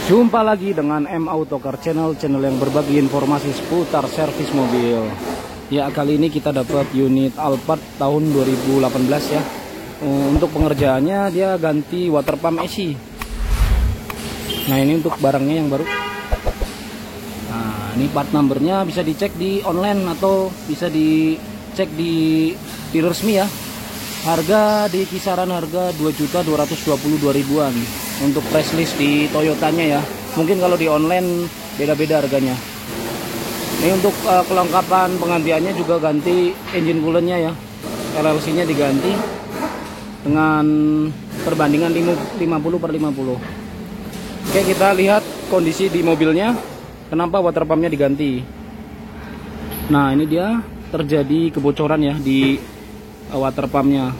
Jumpa lagi dengan M Autocar channel yang berbagi informasi seputar servis mobil. Ya, kali ini kita dapat unit Alphard tahun 2018 ya. Untuk pengerjaannya dia ganti water pump AC. Nah, ini untuk barangnya yang baru. Nah, ini part numbernya bisa dicek di online atau bisa dicek di resmi ya. Harga di kisaran harga 2.222.000-an untuk price list di Toyotanya ya. Mungkin kalau di online beda-beda harganya. Ini untuk kelengkapan penggantiannya juga ganti engine coolant-nya ya. LLC-nya diganti dengan perbandingan 50/50. Oke, kita lihat kondisi di mobilnya. Kenapa water pump-nya diganti? Nah, ini dia terjadi kebocoran ya di water pump-nya.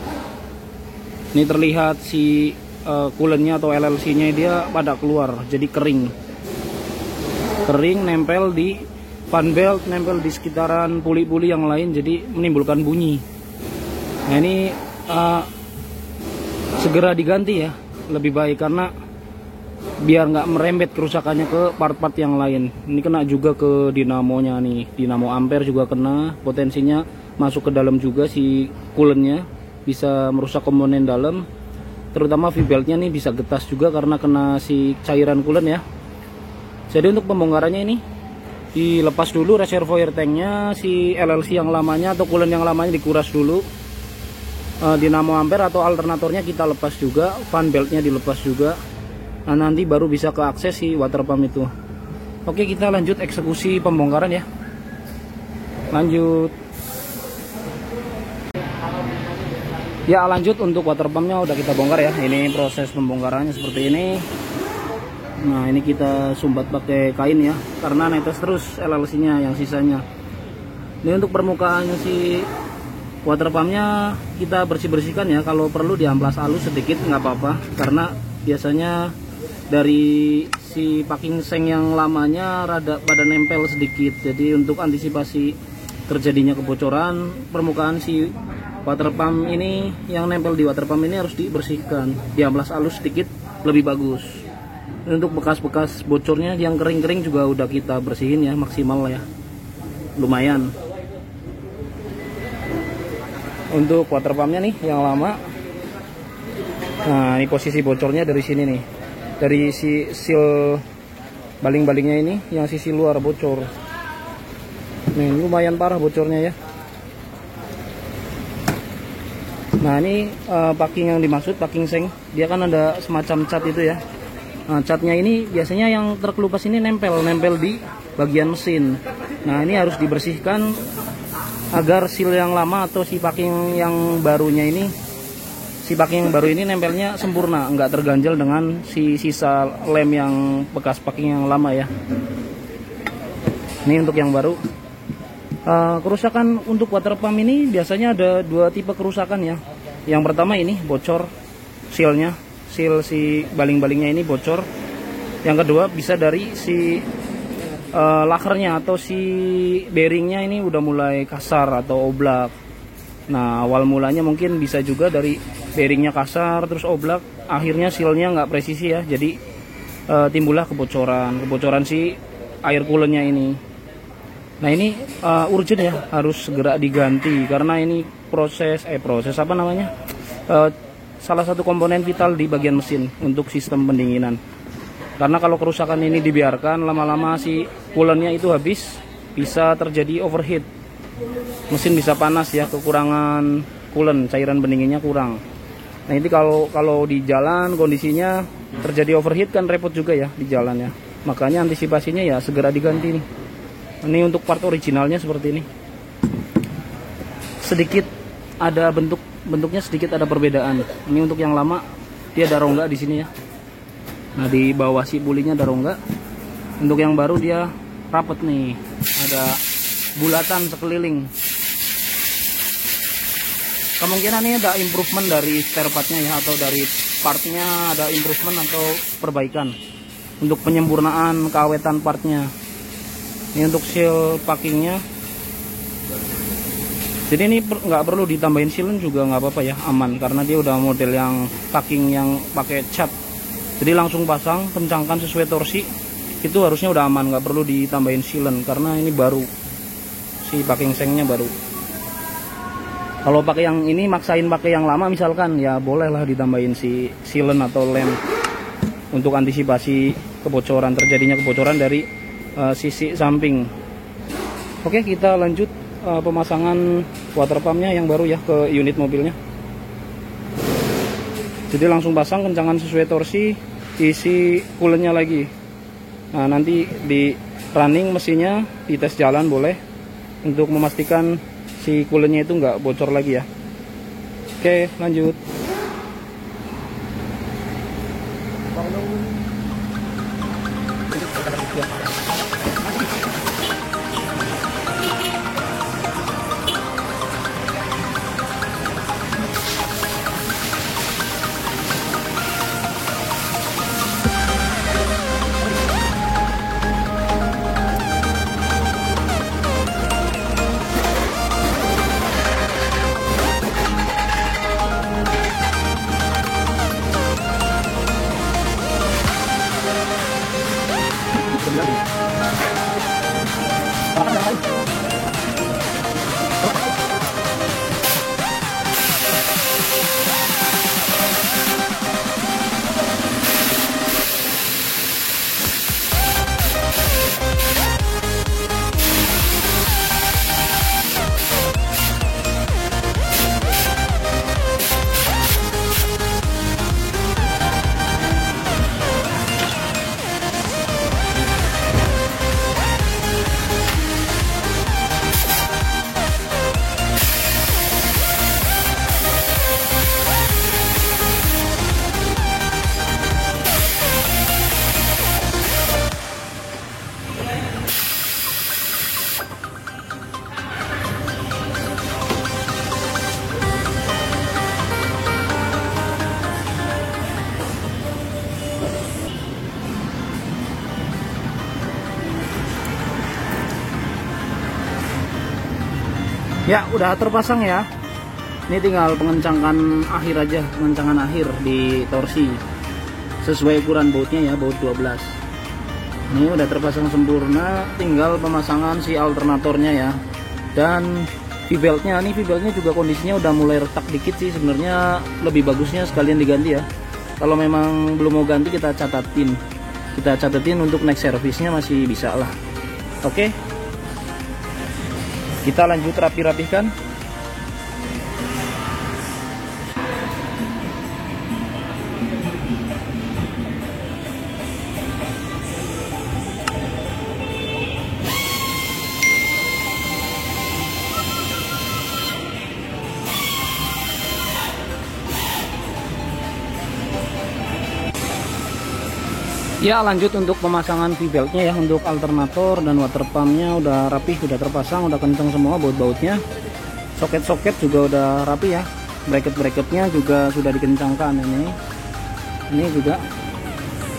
Ini terlihat si coolant-nya atau LLC-nya dia pada keluar, jadi kering, nempel di fan belt, nempel di sekitaran puli-puli yang lain, jadi menimbulkan bunyi. Nah, ini segera diganti ya, lebih baik, karena biar nggak merembet kerusakannya ke part-part yang lain. Ini kena juga ke dinamonya nih, dinamo ampere juga kena, potensinya masuk ke dalam juga si coolant-nya, bisa merusak komponen dalam, terutama V-beltnya nih bisa getas juga karena kena si cairan coolant ya. Jadi untuk pembongkarannya ini dilepas dulu reservoir tanknya, si LLC yang lamanya atau coolant yang lamanya dikuras dulu, dinamo ampere atau alternatornya kita lepas juga, fan beltnya dilepas juga. Nah, nanti baru bisa keakses si water pump itu. Oke, kita lanjut eksekusi pembongkaran ya. Lanjut. Ya, lanjut untuk water pumpnya udah kita bongkar ya. Ini proses pembongkarannya seperti ini. Nah, ini kita sumbat pakai kain ya, karena netes terus LLC-nya yang sisanya. Ini untuk permukaannya si water pumpnya kita bersih-bersihkan ya. Kalau perlu diamplas halus sedikit nggak apa-apa, karena biasanya dari si packing seng yang lamanya rada pada nempel sedikit. Jadi untuk antisipasi terjadinya kebocoran, permukaan si water pump ini yang nempel di water pump ini harus dibersihkan, diamplas halus sedikit lebih bagus. Untuk bekas-bekas bocornya yang kering-kering juga udah kita bersihin ya, maksimal ya, lumayan. Untuk water pumpnya nih yang lama, nah ini posisi bocornya dari sini nih, dari si seal baling-balingnya ini yang sisi luar bocor. Nih lumayan parah bocornya ya. Nah, ini packing yang dimaksud, packing seng, dia kan ada semacam cat itu ya. Nah, catnya ini biasanya yang terkelupas ini nempel di bagian mesin. Nah, ini harus dibersihkan agar seal yang lama atau si packing yang barunya ini, si packing yang baru ini nempelnya sempurna, nggak terganjal dengan si sisa lem yang bekas packing yang lama ya. Ini untuk yang baru. Kerusakan untuk water pump ini biasanya ada dua tipe kerusakan ya. Yang pertama ini bocor sealnya, seal si baling-balingnya ini bocor. Yang kedua bisa dari si lakernya atau si bearingnya ini udah mulai kasar atau oblak. Nah, awal mulanya mungkin bisa juga dari bearingnya kasar terus oblak, akhirnya sealnya nggak presisi ya. Jadi timbullah kebocoran si air coolant-nya ini. Nah, ini urgent ya, harus segera diganti karena ini proses apa namanya, salah satu komponen vital di bagian mesin untuk sistem pendinginan. Karena kalau kerusakan ini dibiarkan lama-lama si coolant-nya itu habis, bisa terjadi overheat, mesin bisa panas ya, kekurangan coolant, cairan pendinginnya kurang. Nah, ini kalau di jalan kondisinya terjadi overheat kan repot juga ya di jalan ya. Makanya antisipasinya ya segera diganti nih. Ini untuk part originalnya seperti ini. Sedikit ada bentuknya sedikit ada perbedaan. Ini untuk yang lama dia ada rongga di sini ya. Nah, di bawah si pulinya ada rongga. Untuk yang baru dia rapet nih, ada bulatan sekeliling. Kemungkinan ini ada improvement dari spare partnya ya, atau dari partnya ada improvement atau perbaikan untuk penyempurnaan keawetan partnya. Ini untuk seal packingnya. Jadi ini nggak perlu ditambahin sealant juga nggak apa-apa ya, aman, karena dia udah model yang packing yang pakai cat Jadi langsung pasang, kencangkan sesuai torsi. Itu harusnya udah aman, nggak perlu ditambahin sealant karena ini baru, si packing sengnya baru. Kalau pakai yang ini, maksain pakai yang lama misalkan, ya bolehlah ditambahin si sealant atau lem untuk antisipasi kebocoran, terjadinya kebocoran dari sisi samping. Oke, kita lanjut pemasangan water pumpnya yang baru ya ke unit mobilnya. Jadi langsung pasang, kencangan sesuai torsi, isi coolant-nya lagi. Nah, nanti di running mesinnya, di tes jalan boleh, untuk memastikan si coolant-nya itu nggak bocor lagi ya. Oke, lanjut. Ya, udah terpasang ya. Ini tinggal pengencangan akhir aja, pengencangan akhir di torsi. Sesuai ukuran bautnya ya, baut 12. Ini udah terpasang sempurna, tinggal pemasangan si alternatornya ya. Dan V-beltnya, nih V-beltnya juga kondisinya udah mulai retak dikit sih. Sebenarnya lebih bagusnya sekalian diganti ya. Kalau memang belum mau ganti, kita catatin. Kita catetin untuk next service-nya masih bisa lah. Oke. Kita lanjut rapi-rapihkan. Ya, lanjut untuk pemasangan V-beltnya ya, untuk alternator dan water pumpnya udah rapih, udah terpasang, udah kenceng semua baut-bautnya. Soket-soket juga udah rapi ya, bracket-bracketnya juga sudah dikencangkan ini juga.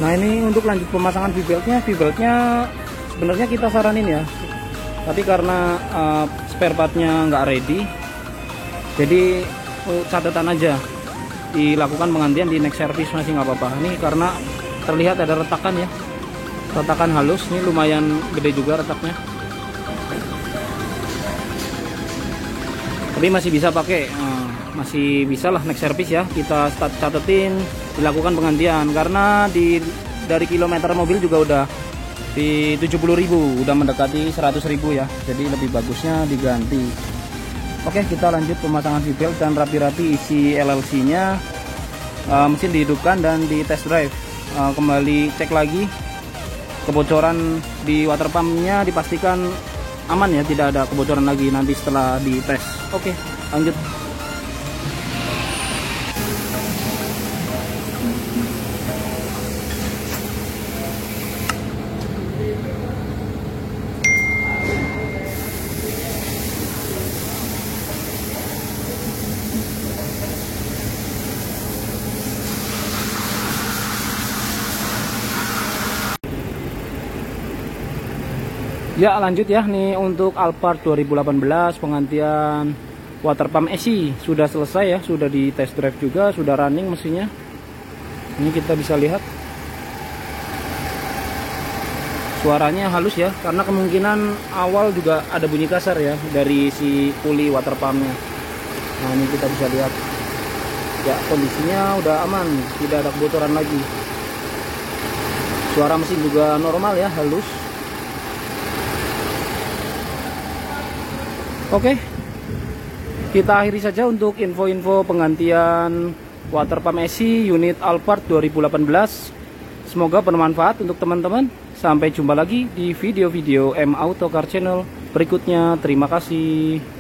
Nah, ini untuk lanjut pemasangan V-beltnya sebenarnya kita saranin ya, tapi karena spare partnya nggak ready, jadi catatan aja, dilakukan penggantian di next service masih nggak apa-apa. Ini karena terlihat ada retakan ya, retakan halus, ini lumayan gede juga retaknya, tapi masih bisa pakai, masih bisa lah next service ya. Kita catetin, dilakukan penggantian karena dari kilometer mobil juga udah di 70.000, udah mendekati 100.000 ya, jadi lebih bagusnya diganti. Oke, kita lanjut pemasangan V-belt dan rapi-rapi isi LLC nya. Mesin dihidupkan dan di test drive. Kembali cek lagi kebocoran di water pumpnya, dipastikan aman ya, tidak ada kebocoran lagi nanti setelah dites. Oke, lanjut. Ya, lanjut ya, nih untuk Alphard 2018 penggantian water pump AC sudah selesai ya, sudah di test drive juga, sudah running mesinnya. Ini kita bisa lihat Suaranya halus ya, karena kemungkinan awal juga ada bunyi kasar ya dari si puli water pumpnya. Nah ini kita bisa lihat ya, kondisinya udah aman, tidak ada kebocoran lagi. Suara mesin juga normal ya, halus. Oke, kita akhiri saja untuk info-info penggantian water pump AC unit Alphard 2018. Semoga bermanfaat untuk teman-teman. Sampai jumpa lagi di video-video M Auto Car Channel berikutnya. Terima kasih.